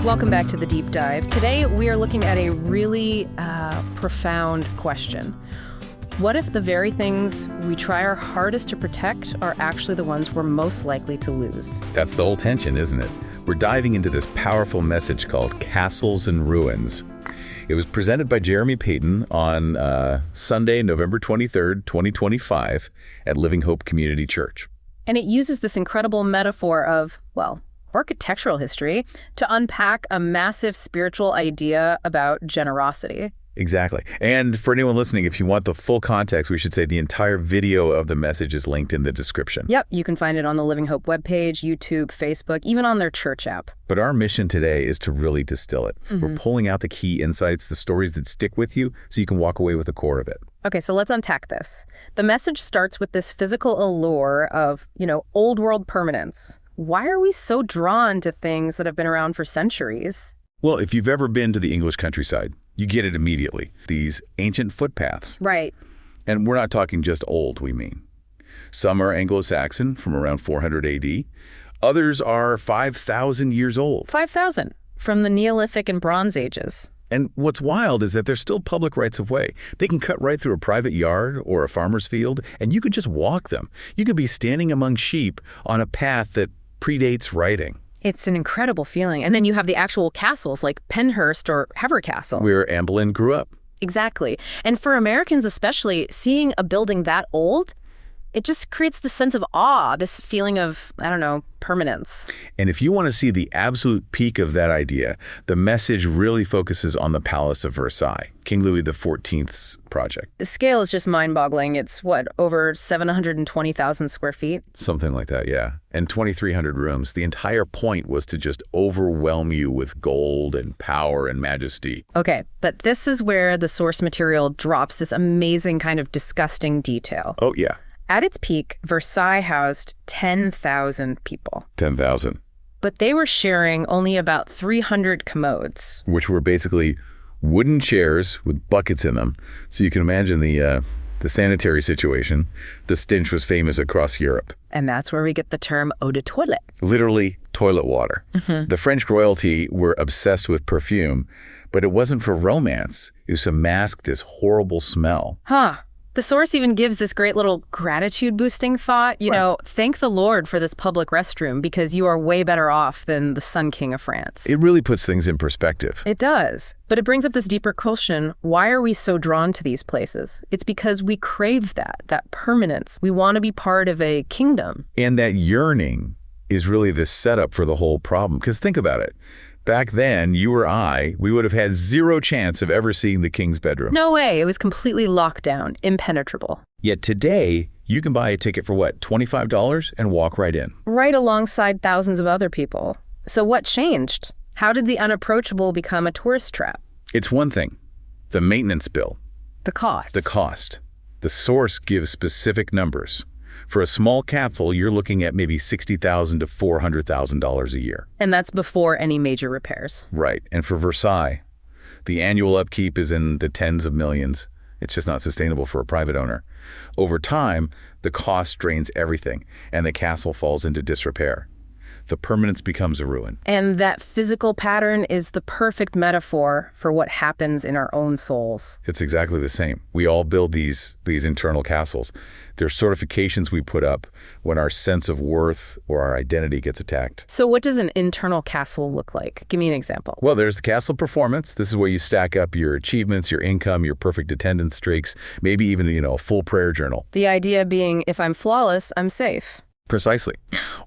Welcome back to The Deep Dive. Today, we are looking at a really profound question. What if the very things we try our hardest to protect are actually the ones we're most likely to lose? That's the whole tension, isn't it? We're diving into this powerful message called Castles and Ruins. It was presented by Jeremy Payton on Sunday, November 23rd, 2025 at Living Hope Community Church. And it uses this incredible metaphor of, well, architectural history to unpack a massive spiritual idea about generosity. Exactly. And for anyone listening, if you want the full context, we should say the entire video of the message is linked in the description. Yep, you can find it on the Living Hope webpage, YouTube, Facebook, even on their church app. But our mission today is to really distill it. We're pulling out the key insights, the stories that stick with you, so you can walk away with the core of it. Okay, so let's unpack this. The message starts with this physical allure of, old world permanence. Why are we so drawn to things that have been around for centuries? Well, if you've ever been to the English countryside, you get it immediately. These ancient footpaths. Right. And we're not talking just old, we mean. Some are Anglo-Saxon from around 400 AD. Others are 5,000 years old. 5,000 from the Neolithic and Bronze Ages. And what's wild is that they're still public rights of way. They can cut right through a private yard or a farmer's field, and you could just walk them. You could be standing among sheep on a path that predates writing. It's an incredible feeling. And then you have the actual castles like Penhurst or Hever Castle. Where Anne Boleyn grew up. Exactly. And for Americans especially, seeing a building that old, it just creates this sense of awe, this feeling of, permanence. And if you want to see the absolute peak of that idea, the message really focuses on the Palace of Versailles, King Louis XIV's project. The scale is just mind-boggling. It's, over 720,000 square feet? Something like that, yeah. And 2,300 rooms. The entire point was to just overwhelm you with gold and power and majesty. Okay, but this is where the source material drops this amazing kind of disgusting detail. Oh, yeah. At its peak, Versailles housed 10,000 people. 10,000. But they were sharing only about 300 commodes. Which were basically wooden chairs with buckets in them. So you can imagine the sanitary situation. The stench was famous across Europe. And that's where we get the term eau de toilette. Literally toilet water. The French royalty were obsessed with perfume, but it wasn't for romance. It was to mask this horrible smell. Huh. The source even gives this great little gratitude-boosting thought. Thank the Lord for this public restroom because you are way better off than the Sun King of France. It really puts things in perspective. It does. But it brings up this deeper question. Why are we so drawn to these places? It's because we crave that permanence. We want to be part of a kingdom. And that yearning is really the setup for the whole problem. Because think about it. Back then, you or I, we would have had zero chance of ever seeing the king's bedroom. No way. It was completely locked down, impenetrable. Yet today, you can buy a ticket for $25 and walk right in. Right alongside thousands of other people. So what changed? How did the unapproachable become a tourist trap? It's one thing, the maintenance bill. The cost. The cost. The source gives specific numbers. For a small capsule, you're looking at maybe $60,000 to $400,000 a year. And that's before any major repairs. Right. And for Versailles, the annual upkeep is in the tens of millions. It's just not sustainable for a private owner. Over time, the cost drains everything, and the castle falls into disrepair. The permanence becomes a ruin. And that physical pattern is the perfect metaphor for what happens in our own souls. It's exactly the same. We all build these internal castles. They're certifications we put up when our sense of worth or our identity gets attacked. So what does an internal castle look like? Give me an example. Well, there's the castle performance. This is where you stack up your achievements, your income, your perfect attendance streaks, maybe even, a full prayer journal. The idea being, if I'm flawless, I'm safe. Precisely.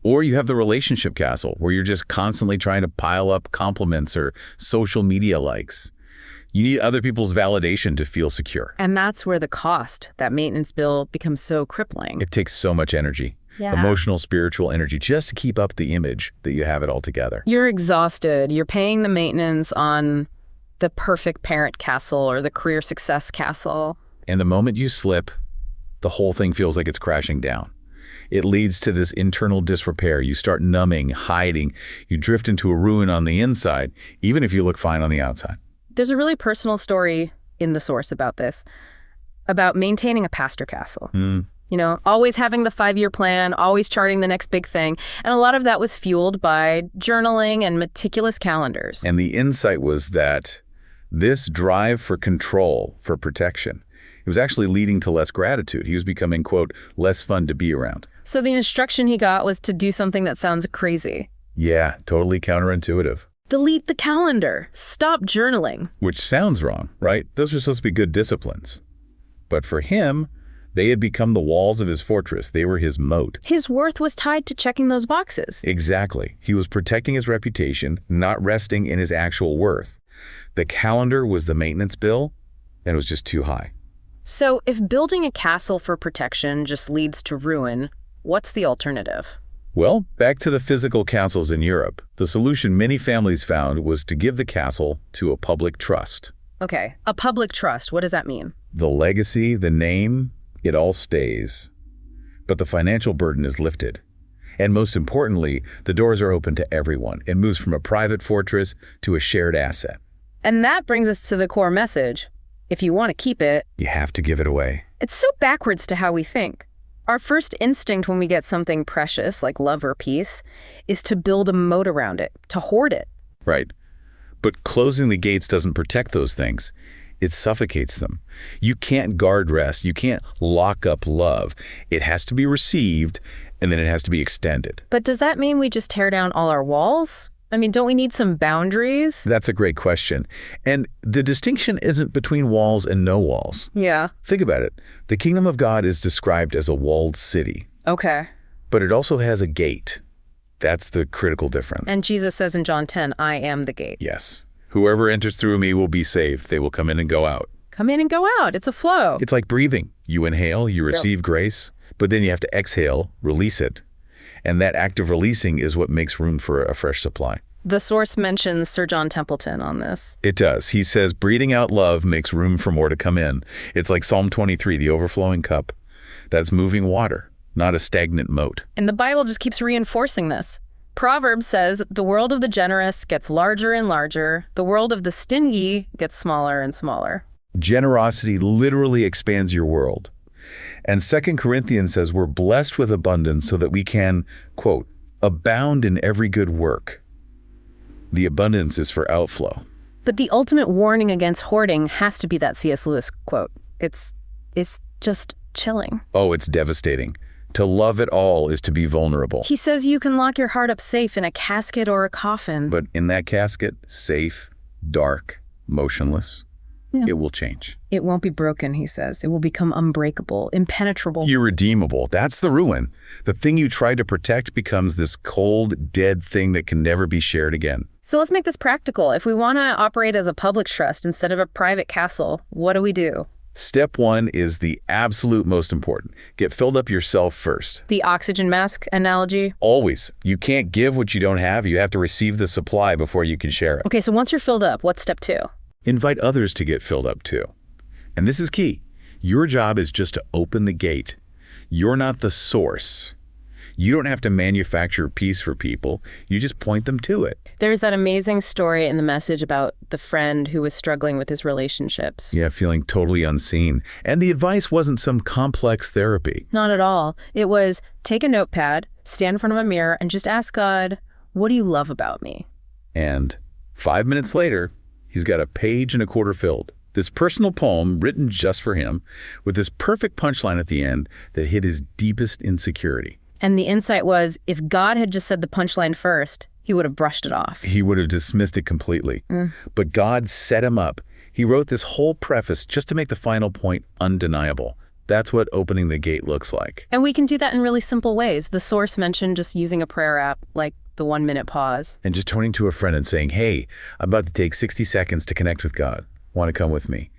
Or you have the relationship castle, where you're just constantly trying to pile up compliments or social media likes. You need other people's validation to feel secure. And that's where the cost, that maintenance bill, becomes so crippling. It takes so much energy. Yeah. Emotional, spiritual energy, just to keep up the image that you have it all together. You're exhausted. You're paying the maintenance on the perfect parent castle or the career success castle. And the moment you slip, the whole thing feels like it's crashing down. It leads to this internal disrepair. You start numbing, hiding. You drift into a ruin on the inside, even if you look fine on the outside. There's a really personal story in the source about this, about maintaining a pastor castle. You know, always having the 5-year plan, always charting the next big thing. And a lot of that was fueled by journaling and meticulous calendars. And the insight was that this drive for control, for protection, it was actually leading to less gratitude. He was becoming, quote, less fun to be around. So the instruction he got was to do something that sounds crazy. Yeah, totally counterintuitive. Delete the calendar. Stop journaling. Which sounds wrong, right? Those are supposed to be good disciplines. But for him, they had become the walls of his fortress. They were his moat. His worth was tied to checking those boxes. Exactly. He was protecting his reputation, not resting in his actual worth. The calendar was the maintenance bill, and it was just too high. So if building a castle for protection just leads to ruin, what's the alternative? Well, back to the physical castles in Europe. The solution many families found was to give the castle to a public trust. Okay, a public trust. What does that mean? The legacy, the name, it all stays. But the financial burden is lifted. And most importantly, the doors are open to everyone. It moves from a private fortress to a shared asset. And that brings us to the core message. If you want to keep it, You have to give it away. it's so backwards to how we think. Our first instinct when we get something precious, like love or peace, is to build a moat around it, to hoard it. Right. But closing the gates doesn't protect those things. It suffocates them. You can't guard rest. You can't lock up love. It has to be received, and then it has to be extended. But does that mean we just tear down all our walls? I mean, don't we need some boundaries? That's a great question. And the distinction isn't between walls and no walls. Yeah. Think about it. The kingdom of God is described as a walled city, Okay. but it also has a gate. That's the critical difference. And Jesus says in John 10, I am the gate. Yes. Whoever enters through me will be saved. They will come in and go out. Come in and go out. It's a flow. It's like breathing. You inhale, you receive grace, but then you have to exhale, release it. And that act of releasing is what makes room for a fresh supply. The source mentions Sir John Templeton on this. It does. He says, breathing out love makes room for more to come in. It's like Psalm 23, the overflowing cup. That's moving water, not a stagnant moat. And the Bible just keeps reinforcing this. Proverbs says, the world of the generous gets larger and larger. The world of the stingy gets smaller and smaller. Generosity literally expands your world. And 2 Corinthians says we're blessed with abundance so that we can, quote, abound in every good work. The abundance is for outflow. But the ultimate warning against hoarding has to be that C.S. Lewis quote. It's just chilling. Oh, it's devastating. To love it all is to be vulnerable. He says you can lock your heart up safe in a casket or a coffin. But in that casket, safe, dark, motionless, it will change. It won't be broken, he says. It will become unbreakable, impenetrable. Irredeemable. That's the ruin. The thing you tried to protect becomes this cold, dead thing that can never be shared again. So let's make this practical. If we want to operate as a public trust instead of a private castle, what do? Step 1 is the absolute most important. Get filled up yourself first. The oxygen mask analogy? Always. You can't give what you don't have. You have to receive the supply before you can share it. Okay, so once you're filled up, what's step 2? Invite others to get filled up too. And this is key. Your job is just to open the gate. You're not the source. You don't have to manufacture peace for people. You just point them to it. There's that amazing story in the message about the friend who was struggling with his relationships. Yeah, feeling totally unseen. And the advice wasn't some complex therapy. Not at all. It was take a notepad, stand in front of a mirror, and just ask God, what do you love about me? And 5 minutes later, he's got a page and a quarter filled. This personal poem written just for him with this perfect punchline at the end that hit his deepest insecurity. And the insight was, if God had just said the punchline first, he would have brushed it off. He would have dismissed it completely. But God set him up. He wrote this whole preface just to make the final point undeniable. That's what opening the gate looks like. And we can do that in really simple ways. The source mentioned just using a prayer app, like the 1-minute pause. And just turning to a friend and saying, hey, I'm about to take 60 seconds to connect with God. Want to come with me?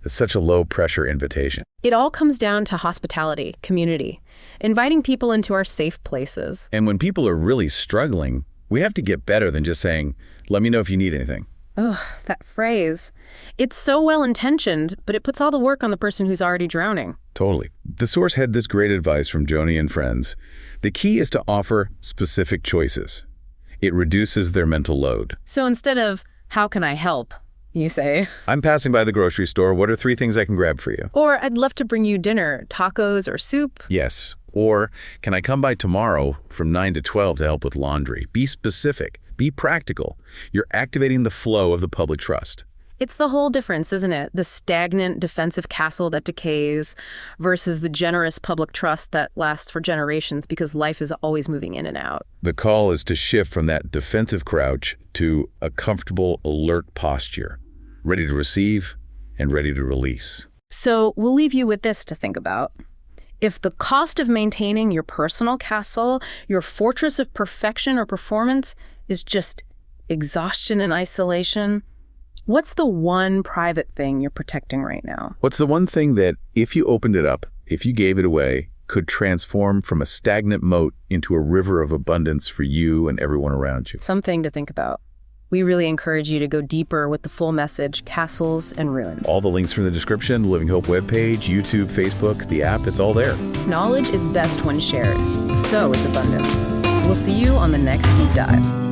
It's such a low-pressure invitation. It all comes down to hospitality, community, inviting people into our safe places. And when people are really struggling, we have to get better than just saying, let me know if you need anything. Ugh, that phrase. It's so well-intentioned, but it puts all the work on the person who's already drowning. Totally. The source had this great advice from Joni and friends. The key is to offer specific choices. It reduces their mental load. So instead of, how can I help? You say. I'm passing by the grocery store. What are 3 things I can grab for you? Or I'd love to bring you dinner, tacos or soup. Yes. Or can I come by tomorrow from 9 to 12 to help with laundry? Be specific. Be practical. You're activating the flow of the public trust. It's the whole difference, isn't it? The stagnant defensive castle that decays versus the generous public trust that lasts for generations because life is always moving in and out. The call is to shift from that defensive crouch to a comfortable, alert posture, ready to receive and ready to release. So we'll leave you with this to think about. If the cost of maintaining your personal castle, your fortress of perfection or performance, is just exhaustion and isolation, what's the one private thing you're protecting right now? What's the one thing that, if you opened it up, if you gave it away, could transform from a stagnant moat into a river of abundance for you and everyone around you? Something to think about. We really encourage you to go deeper with the full message, Castles and Ruin. All the links from the description, the Living Hope webpage, YouTube, Facebook, the app, it's all there. Knowledge is best when shared. So is abundance. We'll see you on the next deep dive.